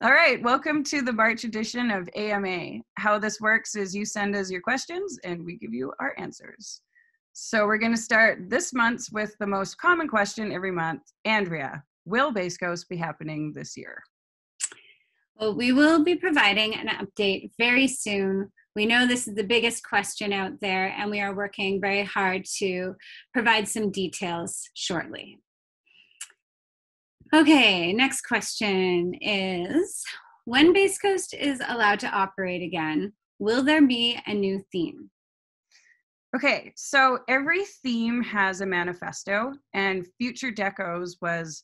All right, welcome to the March edition of AMA. How this works is you send us your questions and we give you our answers. So we're going to start this month with the most common question every month. Andrea, will Base Coast be happening this year? Well, we will be providing an update very soon. We know this is the biggest question out there, and we are working very hard to provide some details shortly. Okay, next question is, when Base Coast is allowed to operate again, will there be a new theme? Okay, so every theme has a manifesto, and Future Decos was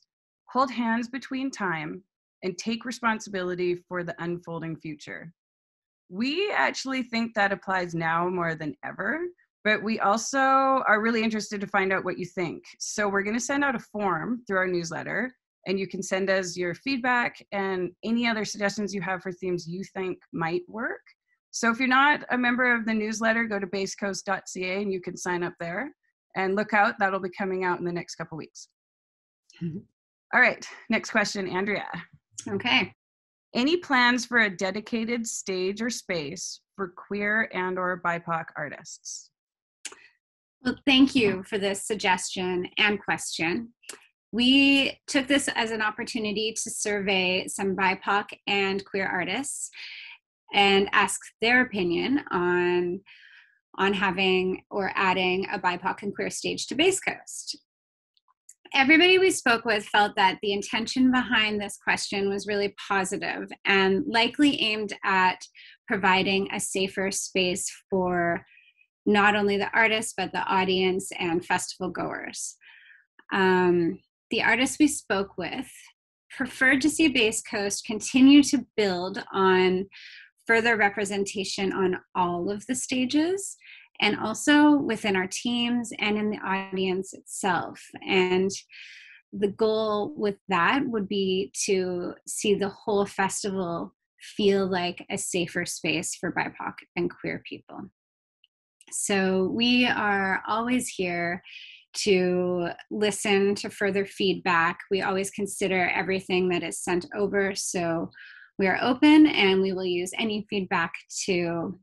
hold hands between time and take responsibility for the unfolding future. We actually think that applies now more than ever, but we also are really interested to find out what you think. So we're going to send out a form through our newsletter, and you can send us your feedback and any other suggestions you have for themes you think might work. So if you're not a member of the newsletter, go to basecoast.ca and you can sign up there. And look out, that'll be coming out in the next couple weeks. All right, next question, Andrea. Okay. Any plans for a dedicated stage or space for queer and or BIPOC artists? Well, thank you for this suggestion and question. We took this as an opportunity to survey some BIPOC and queer artists and ask their opinion on having or adding a BIPOC and queer stage to Base Coast. Everybody we spoke with felt that the intention behind this question was really positive and likely aimed at providing a safer space for not only the artists, but the audience and festival goers. The artists we spoke with preferred to see Base Coast continue to build on further representation on all of the stages, and also within our teams and in the audience itself. And the goal with that would be to see the whole festival feel like a safer space for BIPOC and queer people. So we are always here to listen to further feedback. We always consider everything that is sent over. So we are open and we will use any feedback to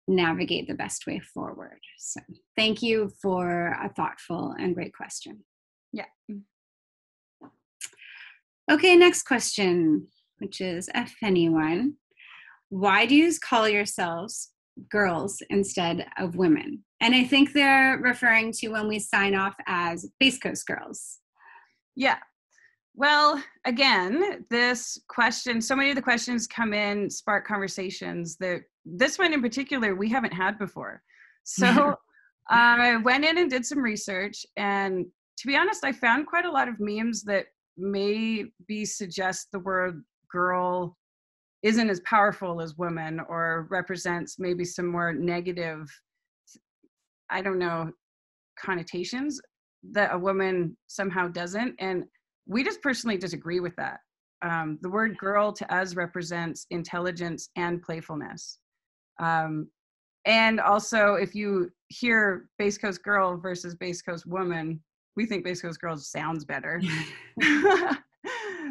navigate the best way forward. So thank you for a thoughtful and great question. Yeah. Okay, next question, which is a funny one. Why do you call yourselves girls instead of women? And I think they're referring to when we sign off as Base Coast girls. Yeah. Well, again, this question, so many of the questions come in, spark conversations that this one in particular, we haven't had before. So I went in and did some research, and to be honest, I found quite a lot of memes that maybe suggest the word girl isn't as powerful as women or represents maybe some more negative, I don't know, connotations that a woman somehow doesn't. And we just personally disagree with that. The word girl to us represents intelligence and playfulness. And also, if you hear Base Coast girl versus Base Coast woman, we think Base Coast girl sounds better.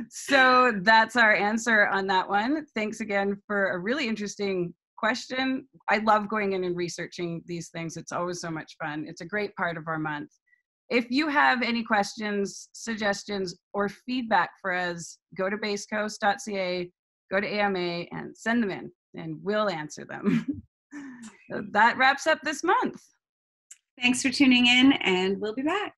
So that's our answer on that one. Thanks again for a really interesting question. I love going in and researching these things. It's always so much fun. It's a great part of our month. If you have any questions, suggestions, or feedback for us, go to basecoast.ca, go to AMA, and send them in, and we'll answer them. So that wraps up this month. Thanks for tuning in, and we'll be back.